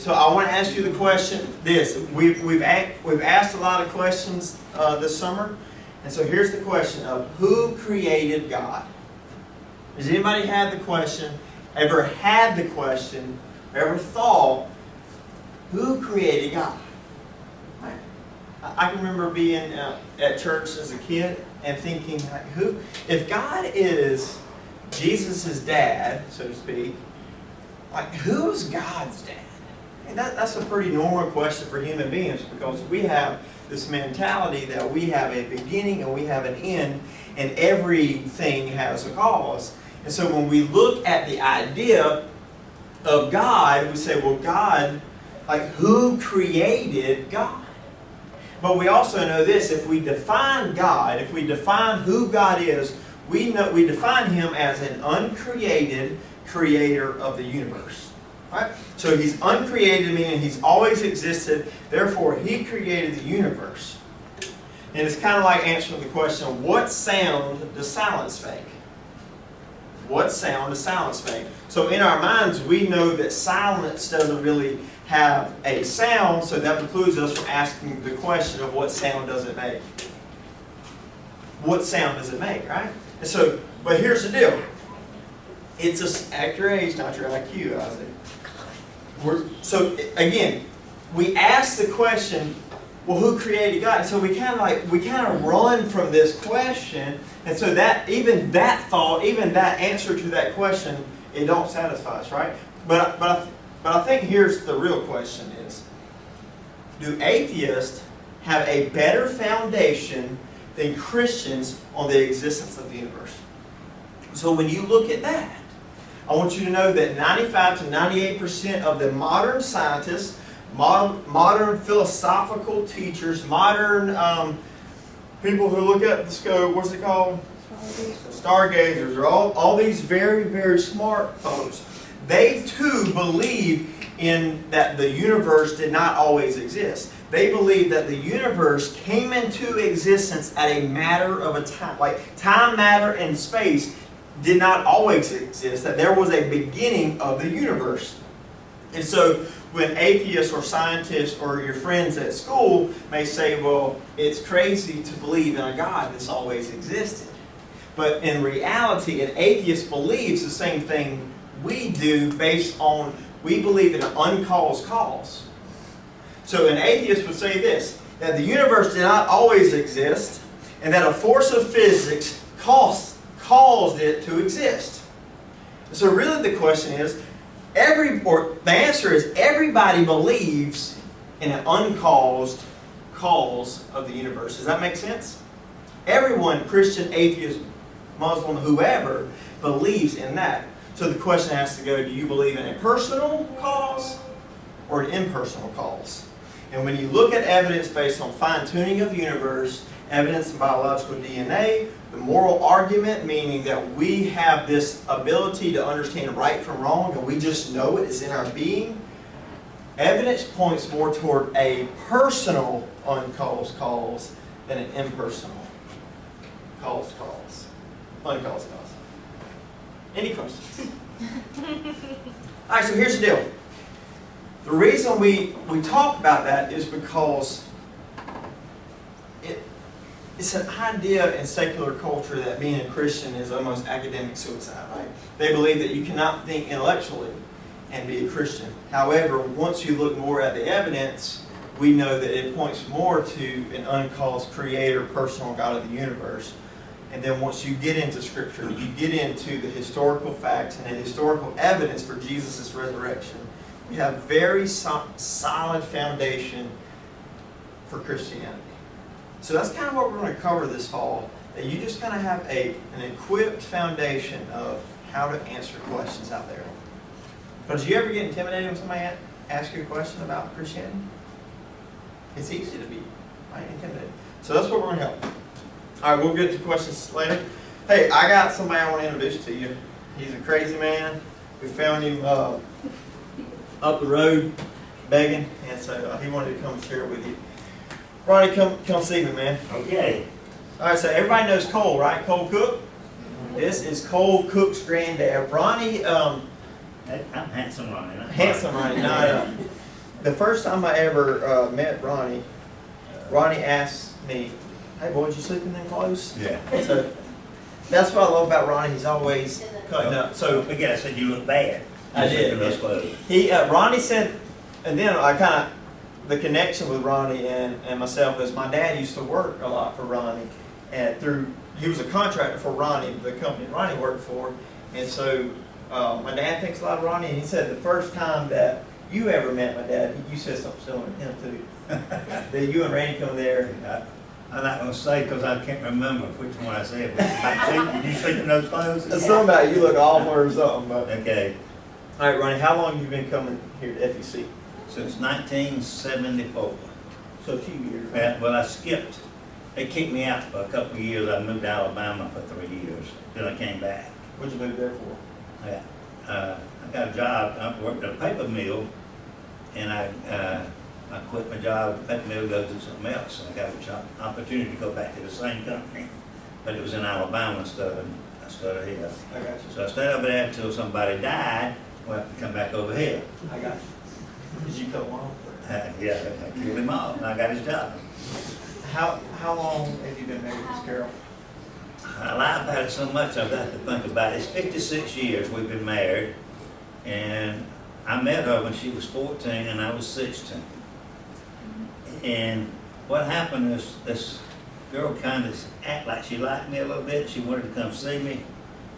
So I want to ask you the question, we've asked a lot of questions this summer, and so here's the question of who created God? Does anybody have the question, ever had the question, ever thought, who created God? I can remember being at church as a kid and thinking, like, if God is Jesus' dad, so to speak, like, who's God's dad? And that's a pretty normal question for human beings, because we have this mentality that we have a beginning and we have an end, and everything has a cause. And so when we look at the idea of God, we say, well, God, like, who created God? But we also know this: if we define God, if we define who God is, we define Him as an uncreated creator of the universe. Right? So He's uncreated, meaning He's always existed. Therefore, He created the universe. And it's kind of like answering the question, what sound does silence make? What sound does silence make? So in our minds, we know that silence doesn't really have a sound, so that precludes us from asking the question of what sound does it make? What sound does it make, right? And so, but here's the deal. It's at your age, not your IQ, Isaac. So again, we ask the question, well, who created God? And so we kind of run from this question, and so that even that thought, even that answer to that question, it don't satisfy us, right? But I think here's the real question is, do atheists have a better foundation than Christians on the existence of the universe? So when you look at that, I want you to know that 95 to 98% of the modern scientists, modern philosophical teachers, modern people who look at the scope, what's it called? Stargazers, or all these very, very smart folks. They too believe in that the universe did not always exist. They believe that the universe came into existence at a matter of a time, like time, matter, and space did not always exist, that there was a beginning of the universe. And so when atheists or scientists or your friends at school may say, well, it's crazy to believe in a God that's always existed. But in reality, an atheist believes the same thing we do based on, we believe in an uncaused cause. So an atheist would say this, that the universe did not always exist, and that a force of physics caused it to exist. So really the question is, the answer is everybody believes in an uncaused cause of the universe. Does that make sense? Everyone, Christian, atheist, Muslim, whoever, believes in that. So the question has to go, do you believe in a personal cause or an impersonal cause? And when you look at evidence based on fine-tuning of the universe, evidence in biological DNA, the moral argument, meaning that we have this ability to understand right from wrong and we just know it, it's in our being, evidence points more toward a personal uncaused cause than an impersonal uncaused cause. Any questions? Alright, so here's the deal. The reason we talk about that is because it's an idea in secular culture that being a Christian is almost academic suicide, right? They believe that you cannot think intellectually and be a Christian. However, once you look more at the evidence, we know that it points more to an uncaused creator, personal God of the universe. And then once you get into Scripture, you get into the historical facts and the historical evidence for Jesus' resurrection, you have very solid foundation for Christianity. So that's kind of what we're going to cover this fall, that you just kind of have an equipped foundation of how to answer questions out there. But did you ever get intimidated when somebody asks you a question about Christianity? It's easy to be intimidated. So that's what we're going to help. All right, we'll get to questions later. Hey, I got somebody I want to introduce to you. He's a crazy man. We found him up the road begging, and so he wanted to come share it with you. Ronnie, come see me, man. Okay. All right, so everybody knows Cole, right? Cole Cook. This is Cole Cook's granddad. Ronnie. I'm handsome Ronnie. Handsome Ronnie. No. the first time I ever met Ronnie, Ronnie asked me, "Hey, boy, did you sleep in them clothes?" Yeah. So that's what I love about Ronnie. He's always cutting up. So Again, I said you look bad. I did. In those clothes. Ronnie said, and then I kind of, the connection with Ronnie and myself is my dad used to work a lot for Ronnie, and he was a contractor for Ronnie, the company Ronnie worked for, and so my dad thinks a lot of Ronnie, and he said the first time that you ever met my dad, you said something similar to him too. That you and Randy come there. I'm not going to say because I can't remember which one I said. Did you sleep in those clothes? Something about you look awful or something. But. Okay. All right, Ronnie, how long have you been coming here to FEC? Since 1974. So a few years. Yeah, well, I skipped. They kicked me out for a couple of years. I moved to Alabama for 3 years. Then I came back. What'd you move there for? Yeah. I got a job. I worked at a paper mill, and I quit my job at the paper mill to go do something else. And I got an opportunity to go back to the same company, but it was in Alabama instead of here. I got you. So I stayed over there until somebody died. We'll have to come back over here. I got you. Did you cut one off? Yeah, I killed him off, and I got his job. How long have you been married to Miss Carol? I lie about it so much I've got to think about it. It's 56 years we've been married, and I met her when she was 14 and I was 16. And what happened is this girl kind of acted like she liked me a little bit. She wanted to come see me.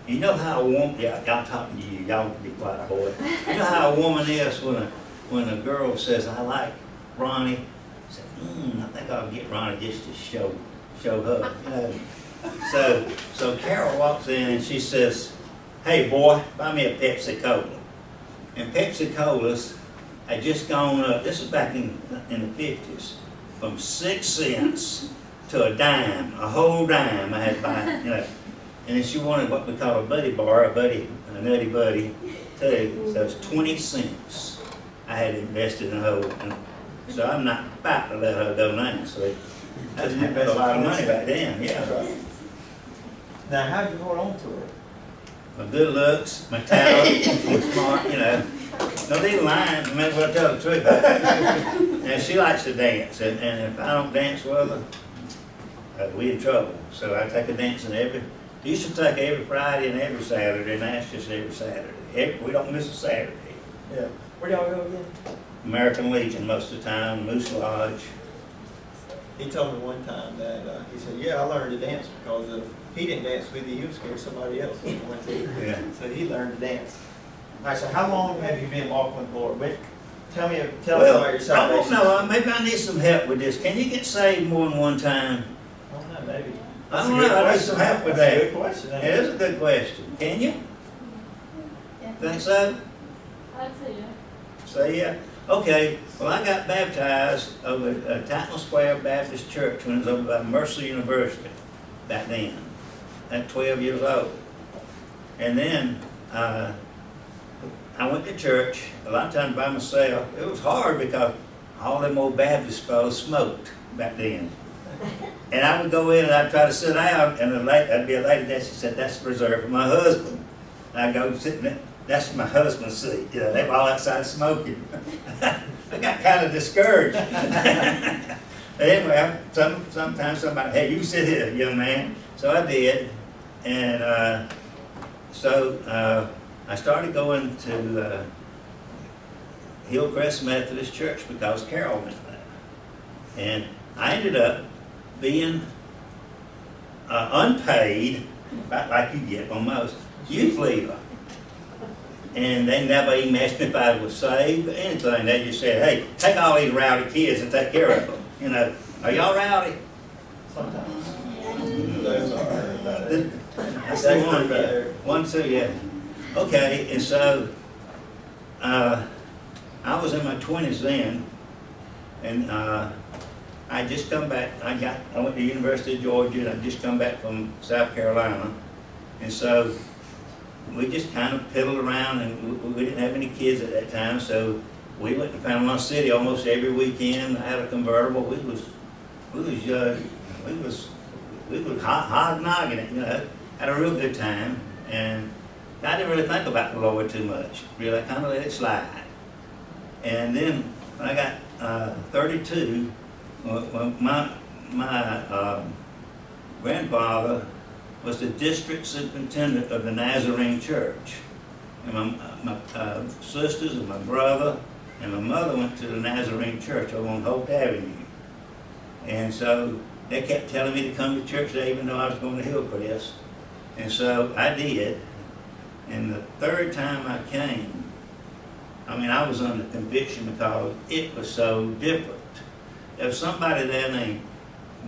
You know how a woman, y'all talking to you, y'all be quiet, boy. You know how a woman is when a girl says, "I like Ronnie," I say, I think I'll get Ronnie just to show her, you know. So Carol walks in and she says, "Hey boy, buy me a Pepsi Cola." And Pepsi Colas had just gone up, this is back in the 50s, from 6 cents to a dime, a whole dime I had to buy, you know. And then she wanted what we call a buddy bar, a nutty buddy, too. So it's 20 cents I had invested in a whole. And so I'm not about to let her go now. So that's a lot of money back then, yeah. Right. Now, how did you hold on to her? My good looks, my talent, my smart, you know. No need of lying, I mean, what I tell the truth. And she likes to dance, and if I don't dance with her, we in trouble. So I take a dancing used to take every Friday and every Saturday, and that's just every Saturday. We don't miss a Saturday. Yeah. Where do y'all go again? American Legion most of the time, Moose Lodge. He told me one time that he said, "Yeah, I learned to dance because if he didn't dance with you, he was scared somebody else was going to." Yeah. So he learned to dance. All right. So how long have you been walking with the Lord? Tell us about your I don't salvation. know, maybe I need some help with this. Can you get saved more than one time? I don't know, maybe. I don't know, I need some help with that. That's a good question. It is a good question. Can you? Think so? I'd say yeah. Say yeah. Okay, well, I got baptized over at Title Square Baptist Church when it was over by Mercer University back then, at 12 years old. And then I went to church, a lot of times by myself. It was hard because all them old Baptist fellas smoked back then. And I would go in and I'd try to sit down, and there'd be a lady there, she said, "That's reserved for my husband." And I'd go sit in it. That's my husband's seat. You know, they were all outside smoking. I got kind of discouraged. Anyway, sometimes somebody, "Hey, you sit here, young man." So I did. And so I started going to Hillcrest Methodist Church because Carol went there. And I ended up being unpaid, about like you get on most, youth leader. And they never even asked me if I was saved or anything. They just said, "Hey, take all these rowdy kids and take care of them. You know, are y'all rowdy?" Sometimes. Those are. That's the one, yeah. 1, 2, yeah. Okay, and so I was in my 20s then, and I just come back. I went to the University of Georgia, and I just come back from South Carolina, and so we just kind of piddled around, and we didn't have any kids at that time, so we went to Panama City almost every weekend. I had a convertible. We was hog nogging it, you know. Had a real good time, and I didn't really think about the Lord too much. Really, I kind of let it slide. And then when I got 32, my grandfather was the district superintendent of the Nazarene Church. And my sisters and my brother and my mother went to the Nazarene Church over on Hope Avenue. And so they kept telling me to come to church there even though I was going to Hillcrest. And so I did. And the third time I came, I was under conviction because it was so different. There was somebody there named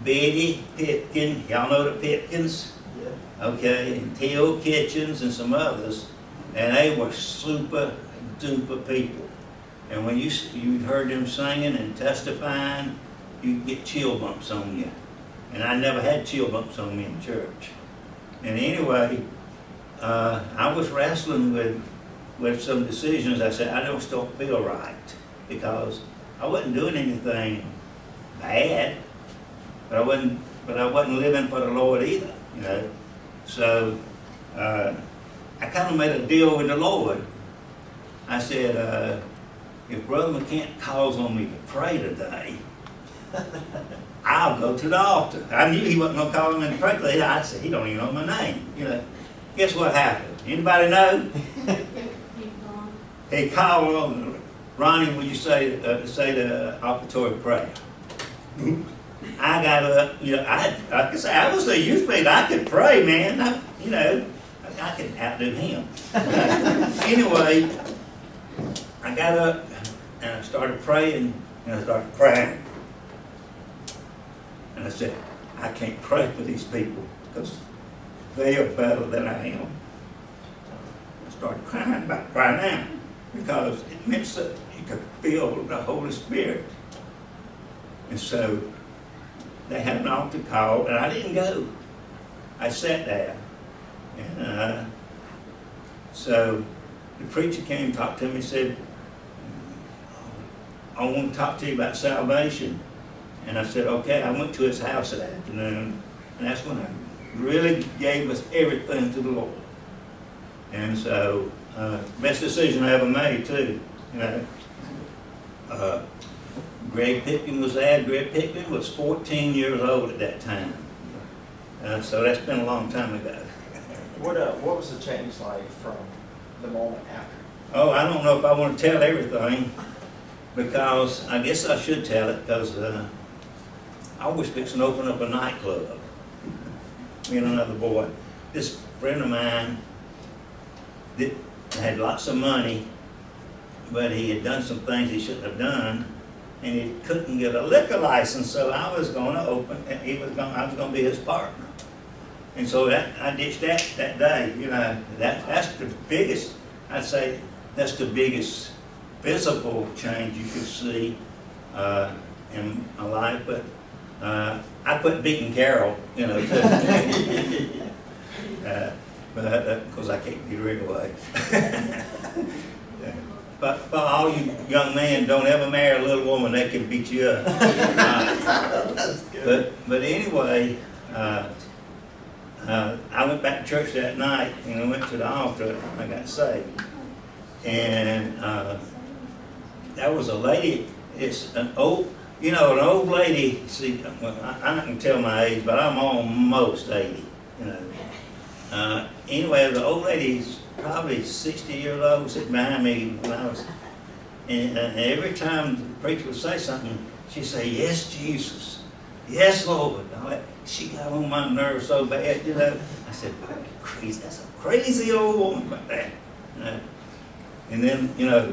Betty Pipkin, y'all know the Pipkins? Yeah. Okay, and Teal Kitchens and some others, and they were super duper people. And when you heard them singing and testifying, you'd get chill bumps on you. And I never had chill bumps on me in church. And anyway, I was wrestling with some decisions. I said, I just don't feel right, because I wasn't doing anything bad, but I wasn't living for the Lord either, you know. So I kind of made a deal with the Lord. I said, if Brother McKent calls on me to pray today, I'll go to the altar. I knew he wasn't going to call me to pray today. I said, he don't even know my name, you know. Guess what happened? Anybody know? He called on Ronnie, will you say the offertory prayer? I got up, you know, like I say, I was a youth leader. I could pray, man. I could outdo him. Anyway, I got up and I started praying and I started crying. And I said, I can't pray for these people because they are better than I am. I started crying about crying out because it meant that you could feel the Holy Spirit. And so they had an altar call, and I didn't go. I sat there. And so the preacher came and talked to me and said, I want to talk to you about salvation. And I said, okay. I went to his house that afternoon, and that's when I really gave us everything to the Lord. And so, best decision I ever made too, you know. Greg Pipkin was there. Greg Pipkin was 14 years old at that time. So that's been a long time ago. What was the change like from the moment after? Oh, I don't know if I want to tell everything, because I guess I should tell it, because I was fixing to open up a nightclub. Me and another boy. This friend of mine that had lots of money, but he had done some things he shouldn't have done, and he couldn't get a liquor license, so I was going to open, and I was going to be his partner. And so I ditched that day, you know. That's the biggest, I'd say, that's the biggest physical change you could see in my life. But I quit beating Carol, you know, because I can't get rid away. But for all you young men, don't ever marry a little woman that can beat you up. But anyway, I went back to church that night, and I went to the altar, and I got saved. And there was a lady. It's an old lady. See, well, I'm not gonna tell my age, but I'm almost 80. You know. Anyway, the old lady's probably 60 years old, sitting behind me when I was. And every time the preacher would say something, she'd say, "Yes, Jesus. Yes, Lord." She got on my nerves so bad, you know. I said, "Crazy! That's a crazy old woman like that." You know? And then, you know,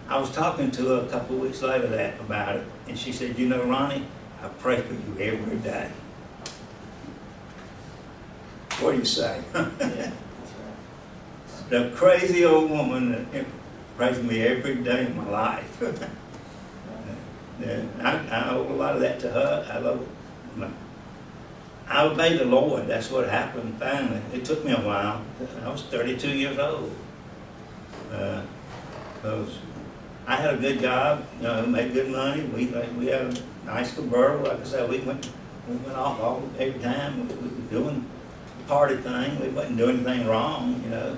I was talking to her a couple of weeks later about it, and she said, "You know, Ronnie, I pray for you every day." What do you say? Yeah, that's right. The crazy old woman that prays for me every day of my life. I owe a lot of that to her. I obeyed the Lord. That's what happened finally. It took me a while. I was 32 years old. Because I had a good job, you know, made good money. We had a nice convertible. Like I said, we went off every time. We were doing the party thing. We wasn't doing anything wrong, you know.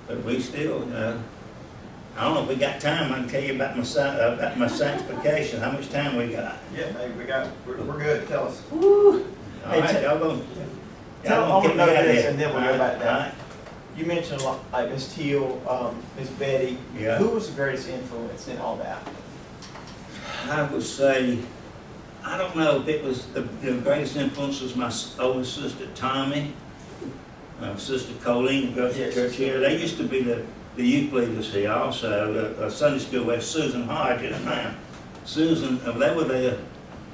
But we still, you know, I don't know if we got time. I can tell you about my sanctification. How much time we got? Yeah, maybe we're good. Tell us. Woo. All Hey, right, y'all gonna I'll get know me out of this here. and then we'll All go right, back down. all right. You mentioned a lot, like Miss Teal, Miss Betty. Yeah. Who was the greatest influence in all that? I would say, I don't know if it was the greatest influence was my older sister Tommy, Sister Colleen, who goes to Yes. church here. They used to be the youth leaders here also. The Sunday school with Susan Hodge is now. Susan, they were there.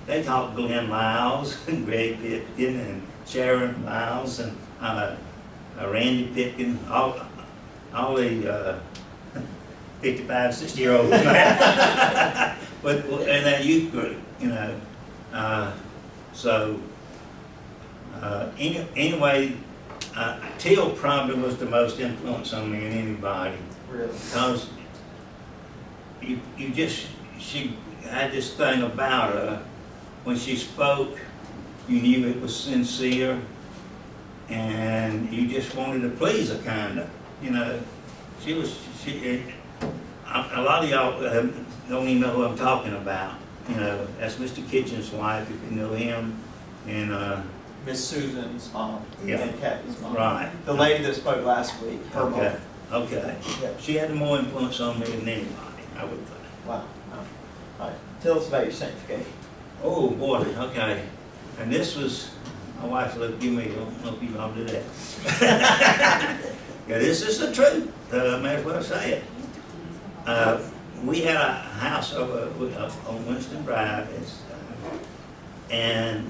They taught Glenn Lyles and Greg Pitkin and Sharon Lyles and Randy Pitkin, all the 55, 60-year-olds. But in that youth group, you know. Anyway, Teal probably was the most influence on me than anybody. Really? Because she had this thing about her. When she spoke, you knew it was sincere, and you just wanted to please her, kind of. You know, a lot of y'all don't even know who I'm talking about. You know, that's Mr. Kitchen's wife, if you know him, and Miss Susan's mom Yeah. and Kathy's mom. right. The lady that spoke last week, her Okay. mom. Okay. Yeah. She had more influence on me than anybody, I would think. Wow. All right. Tell us about your sanctification. Oh boy. Okay. And this was my wife looked at me. I don't know if you all do that. Yeah, this is the truth. I may as well say it. We had a house over on Winston Drive, and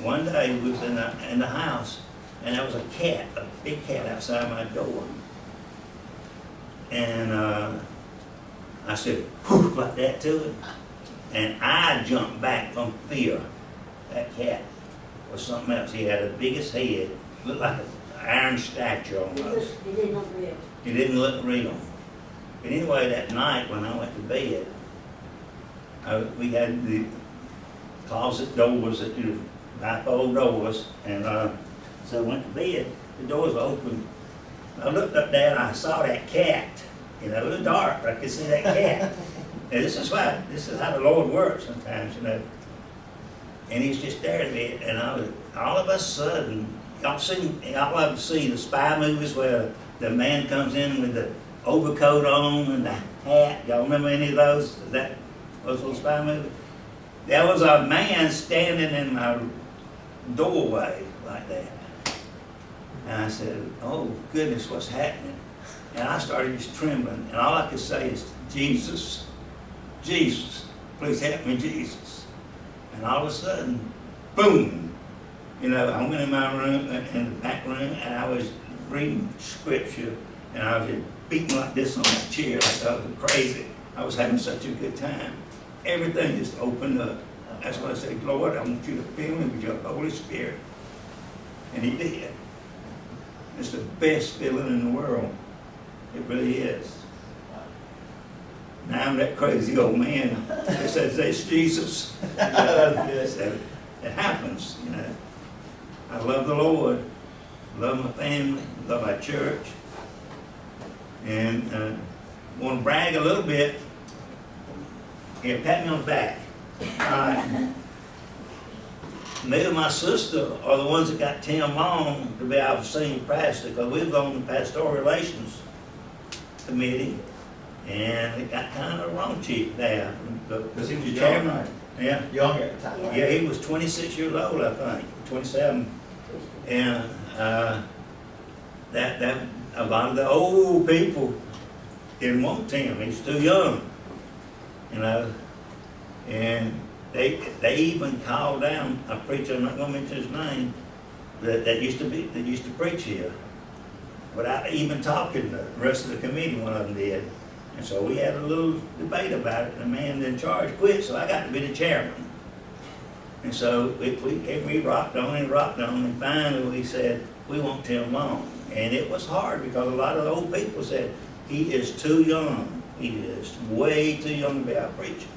one day we was in the house, and there was a big cat outside my door. And I said, whoo, like that to it, and I jumped back from fear. That cat was something else. He had the biggest head, looked like an iron statue almost. It didn't look real. It didn't look real. But anyway, that night when I went to bed, we had the closet doors, bifold doors, and so I went to bed. The doors were open. I looked up there and I saw that cat. You know, it was dark, but I could see that cat. And this is how the Lord works sometimes, you know. And he's just staring at me, and all of a sudden, y'all ever see the spy movies where the man comes in with the overcoat on and the hat? Y'all remember any of those? Those little spy movies? There was a man standing in my doorway like that. And I said, oh goodness, what's happening? And I started just trembling, and all I could say is, Jesus, Jesus, please help me, Jesus. And all of a sudden, boom, you know, I went in my room, in the back room, and I was reading scripture, and I was just beating like this on my chair like I was crazy. I was having such a good time. Everything just opened up. That's why I said, Lord, I want you to fill me with your Holy Spirit. And he did. It's the best feeling in the world. It really is. Now I'm that crazy old man that says, that's Jesus. It happens, you know. I love the Lord, love my family, love our church, and want to brag a little bit. Here, pat me on the back. All right. Me and my sister are the ones that got Tim Long to be our senior pastor, because we was on the pastoral relations committee, and it got kind of raunchy there. Because he was young, chairman, right? yeah. Young at the time. Right? Yeah, he was 26 years old, I think, 27. And that a lot of the old people didn't want Tim. He was too young, you know. And they even called down a preacher, I'm not going to mention his name, that used to preach here, without even talking to the rest of the committee. One of them did. And so we had a little debate about it, and the man in charge quit, so I got to be the chairman. And so we rocked on and finally we said, we want Tim Long. And it was hard because a lot of the old people said, he is too young. He is way too young to be our preacher.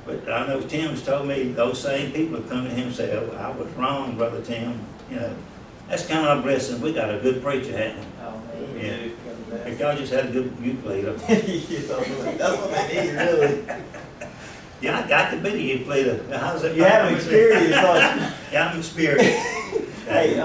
But I know Tim's told me those same people have come to him and said, oh, I was wrong, Brother Tim. You know, that's kind of a blessing. We got a good preacher, haven't we? Oh, man, we Yeah. do. It y'all just had a good youth leader. That's what they need, really. Yeah, I could be the youth leader. Now, how's that? You have experience, don't you? Yeah, I'm experienced. Hey,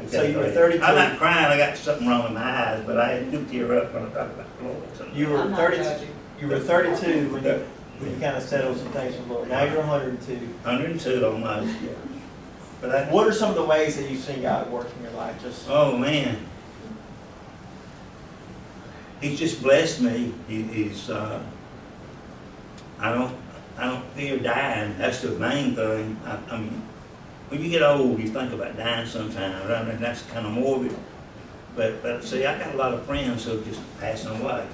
so you were 32. I'm not crying, I got something wrong with my eyes, but I do tear up when I talk about the Lord. You were I'm not 32. judging. You were 32 when you kind of settled some things with the Lord. Now you're 102. 102 almost, yeah. But What are some of the ways that you've seen God work in your life? Just oh man, He's just blessed me. He's I don't fear dying. That's the main thing. I mean, when you get old, you think about dying sometimes. I mean, that's kind of morbid. But see, I got a lot of friends who are just passing away.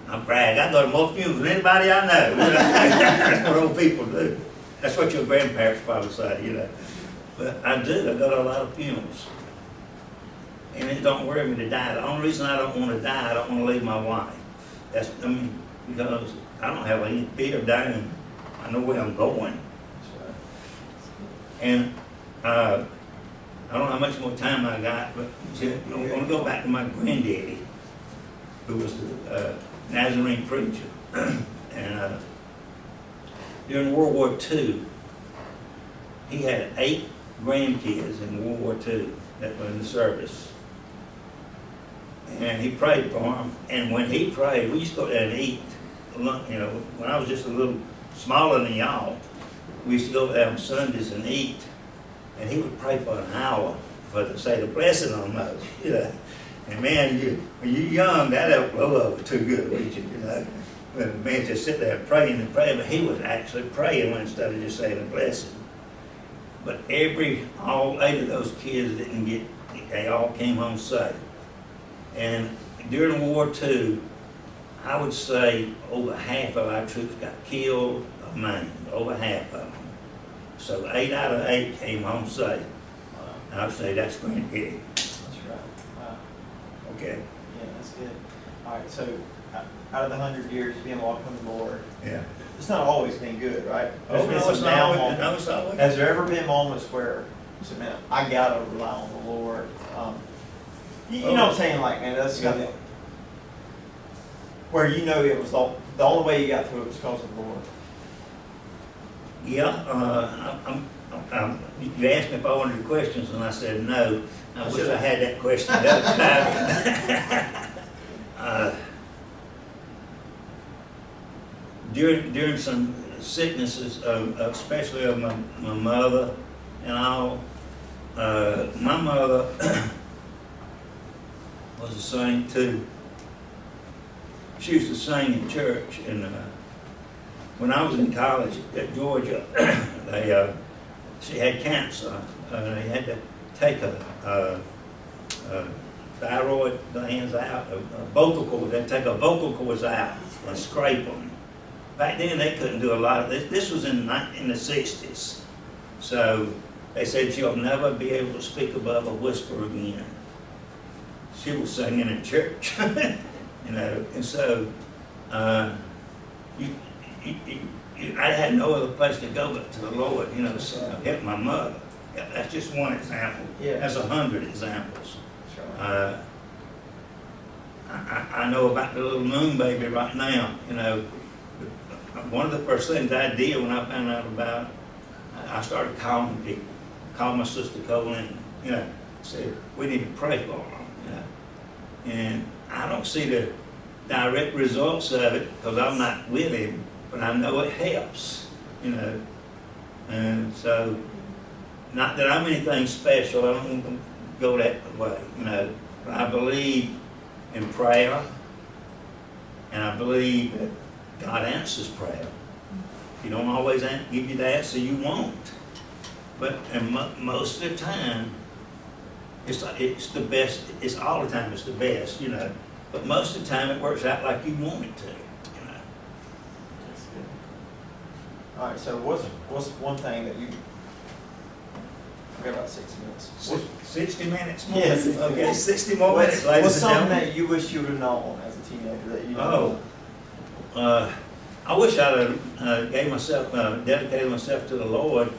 I'm brag. I go to more funerals than anybody I know. That's what old people do. That's what your grandparents probably say, you know. But I do. I go to a lot of funerals. And it don't worry me to die. The only reason I don't want to die, I don't want to leave my wife. Because I don't have any fear of dying. I know where I'm going. And I don't know how much more time I got, but I'm going to go back to my granddaddy, who was the Nazarene preacher. And during World War II, he had 8 grandkids in World War II that were in the service. And he prayed for them. And when he prayed, we used to go there and eat. You know, when I was just a little smaller than y'all, we used to go there on Sundays and eat. And he would pray for an hour to say the blessing on those, you know. And man, when you're young, that don't blow over too good, would you know? When a man just sit there praying and praying, but he was actually praying instead of just saying a blessing. But all 8 of those kids they all came home safe. And during World War II, I would say over half of our troops got killed or maimed, over half of them. So 8 out of 8 came home safe. I would say that's granddaddy. That's right. Wow. Okay. Yeah, that's good. All right, so out of the 100 years you've been walking with the Lord, Yeah. it's not always been good, right? There's been No, some it's down not moments. always. No, it's always. Has there ever been moments where you said, man, I gotta rely on the Lord? You know what I'm saying? Like, man, that's kind of where you know it was the only way you got through it was because of the Lord. Yeah, you asked me if I wanted the questions, and I said no. I wish I had that question the other time. During some sicknesses, especially of my mother and all, my mother was a saint too. She used to sing in church, and when I was in college at Georgia, she had cancer. They had to take a thyroid glands out, a vocal cord. They'd take a vocal cords out and scrape them. Back then, they couldn't do a lot of this. This was in the 60s. So they said she'll never be able to speak above a whisper again. She was singing in church, you know, and so I had no other place to go but to the Lord, you know, to help my mother. Yeah, that's just one example. Yeah. That's 100 examples. That's right. I know about the little moon baby right now, you know. One of the first things I did when I found out about it, I started calling people. Called my sister Colleen, you know, said, we need to pray for her, you know. And I don't see the direct results of it because I'm not with him, but I know it helps, you know. And so, not that I'm anything special, I don't want to go that way, you know. But I believe in prayer, and I believe that God answers prayer. He don't always give you the answer you want, but most of the time, it's the best. It's all the time it's the best, you know. But most of the time, it works out like you want it to, you know. That's good. All right, so what's one thing that you? We got about 60 minutes. 60 minutes? Yes. Okay, 60 more minutes, ladies What's and something gentlemen. that you wish you would have known as a teenager that you know? I wish I'd have dedicated myself to the Lord.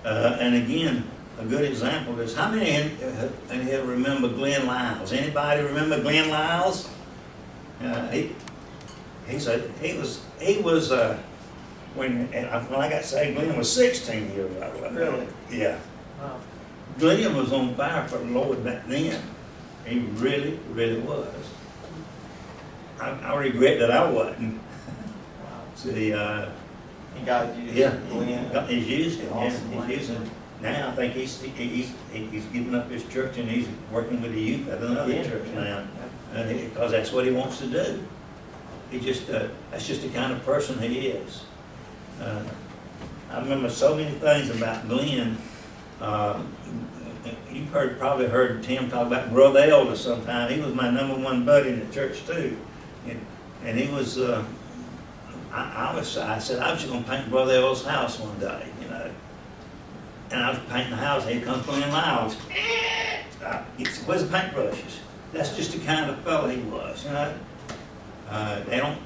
And again, a good example is, how many in here remember Glenn Lyles? Anybody remember Glenn Lyles? He was when I got saved, Glenn was 16 years old. Really? Yeah. Wow. Glenn was on fire for the Lord back then. He really, really was. I regret that I wasn't. Wow. See, And God used yeah, Glenn. he's used him. Awesome. Yeah, he's using. Now I think he's giving up his church and he's working with the youth at another church now, because that's what he wants to do. He just that's just the kind of person he is. I remember so many things about Glenn. You've probably heard Tim talk about Brother Elder sometime. He was my #1 buddy in the church too, and he was. I said I was just gonna paint Brother Elder's house one day, you know. And I was painting the house. Here comes Glenn Lyles. Where's the paintbrushes? That's just the kind of fellow he was, you know. They don't.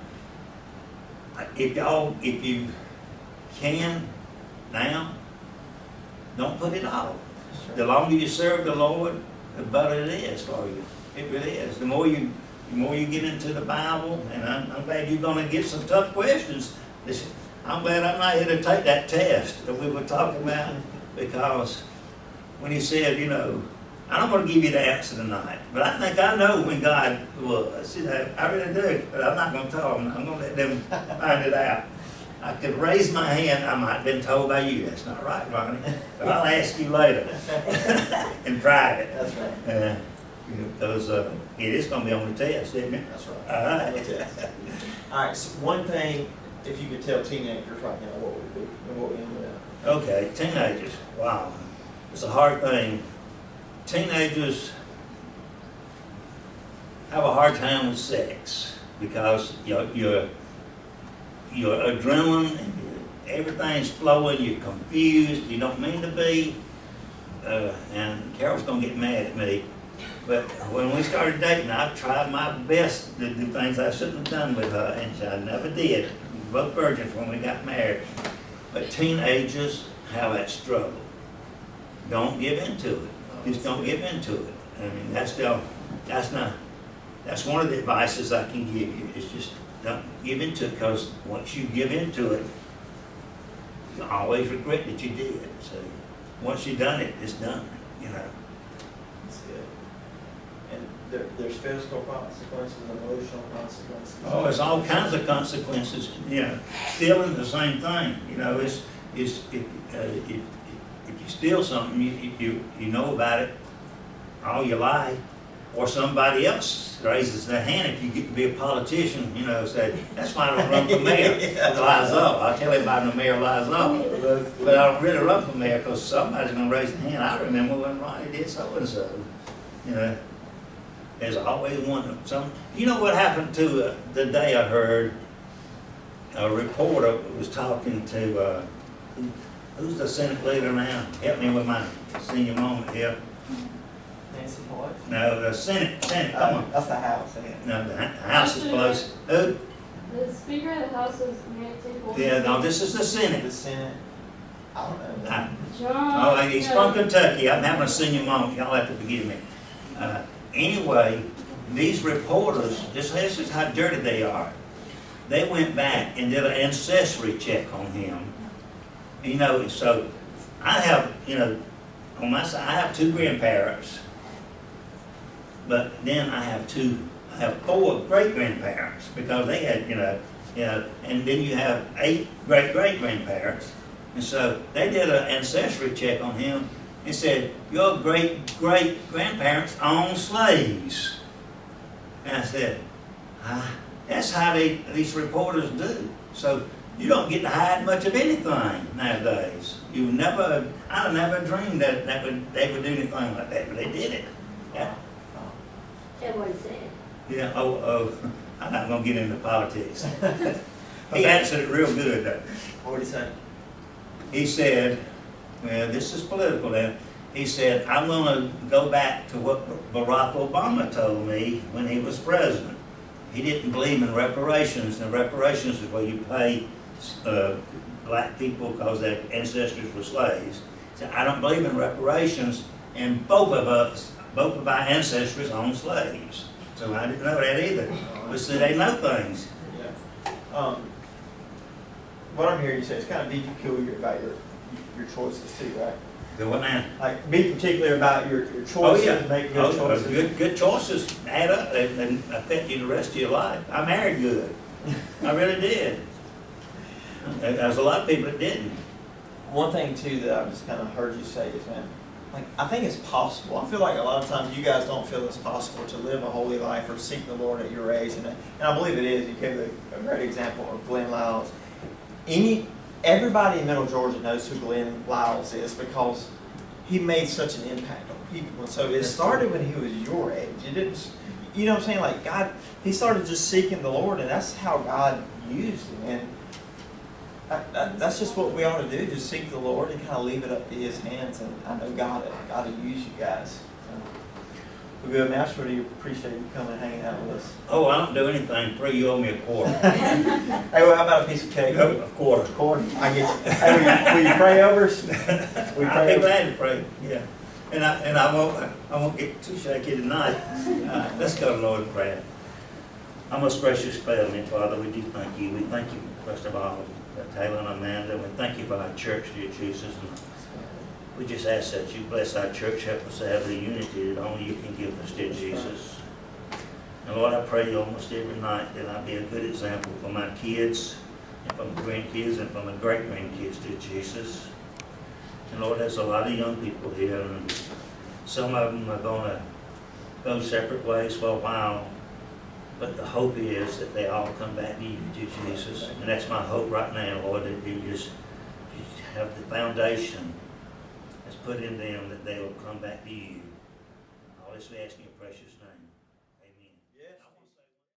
If you can now, don't put it off. The longer you serve the Lord, the better it is for you. It really is. The more you get into the Bible, and I'm glad you're going to get some tough questions. I'm glad I'm not here to take that test that we were talking about, because when he said, you know, I'm going to give you the answer tonight, but I think I know when God was. You know, I really do, but I'm not going to tell them. I'm going to let them find it out. I could raise my hand. I might have been told by you. That's not right, Ronnie. But I'll ask you later in private. That's right. Because it is going to be on the test, isn't it? That's right. All right. All right. So one thing, if you could tell teenagers right now, what would it be, and what would end up? Okay, teenagers. Wow, it's a hard thing. Teenagers have a hard time with sex because your adrenaline and everything's flowing. You're confused. You don't mean to be. And Carol's gonna get mad at me. But when we started dating, I tried my best to do things I shouldn't have done with her, and I never did. We were both virgins when we got married. But teenagers have that struggle. Don't give into it. Just don't give into it. I mean, that's one of the advices I can give you, is just don't give into it, because once you give into it, you always regret that you did. So once you've done it, it's done, you know. That's good. And there's physical consequences, emotional consequences. Oh, there's all kinds of consequences. You know, stealing the same thing. You know, if you steal something, you know about it all your life, or somebody else raises their hand. If you get to be a politician, you know, say, that's why I don't run for mayor. It lies up. I'll tell everybody the mayor lies up. But I don't really run for mayor because somebody's going to raise their hand. I remember when Ronnie did so and so. You know, there's always one. You know what happened to the day I heard a reporter was talking to who's the Senate leader now? Help me with my senior moment here. Nancy Pelosi? No, the Senate, come on. That's the House, isn't it? No, the House is close. Who? The Speaker of the House is Nancy Pelosi. Yeah, no, this is the The Senate. Senate? I don't know. John. Oh, he's from Kentucky. I'm having a senior moment. Y'all have to forgive me. Anyway, these reporters, this is how dirty they are. They went back and did an ancestry check on him. You know, so I have, you know, on my side, I have 2 grandparents. But then I have 4 great-grandparents, because they had, you know, and then you have 8 great-great-grandparents. And so they did an ancestry check on him and said, your great-great-grandparents owned slaves. And I said, that's how these reporters do. So you don't get to hide much of anything nowadays. I never dreamed that they would do anything like that, but they did it. Yeah. And what he said. Yeah, I'm not gonna get into politics. He answered it real good though. What did he say? He said, well, this is political now. He said, I'm gonna go back to what Barack Obama told me when he was president. He didn't believe in reparations, and reparations is where you pay black people because their ancestors were slaves. So I don't believe in reparations, and both of our ancestors owned slaves. So I didn't know that either. But see, they know things. Yeah. What I'm hearing you say is kind of be peculiar about your choices too, right? Do what now? Like be particular about your choices, Oh, yeah. make good choices. Good choices add up and affect you the rest of your life. I married good. I really did. There's a lot of people that didn't. One thing too that I've just kind of heard you say is, man, like I think it's possible. I feel like a lot of times you guys don't feel it's possible to live a holy life or seek the Lord at your age, and I believe it is. You gave a great example of Glenn Lyles. Everybody in Middle Georgia knows who Glenn Lyles is because he made such an impact on people. And so it started when he was your age. It didn't, you know what I'm saying? Like God, he started just seeking the Lord, and that's how God used him. And that's just what we ought to do, just seek the Lord and kind of leave it up to his hands. And I know God will use you guys. Well, good, man. I just really appreciate you coming and hanging out with us. Oh, I don't do anything free. You owe me a quarter. Hey, well, how about a piece of cake? A quarter. Quarter. I get you. Hey, will you pray over us? I'll be glad to pray. Yeah. And I won't get too shaky tonight. Let's go to Lord in prayer. Our most gracious Heavenly Father, we do thank you. We thank you, first of all, for Taylor and Amanda. We thank you for our church, dear Jesus. And we just ask that you bless our church, help us to have the unity that only you can give us, dear Jesus. And Lord, I pray almost every night that I be a good example for my kids, and for my grandkids, and for my great-grandkids, dear Jesus. And Lord, there's a lot of young people here, and some of them are going to go separate ways for a while. But the hope is that they all come back to you, dear Jesus. And that's my hope right now, Lord, that you just have the foundation that's put in them that they will come back to you. All this we ask in your precious name.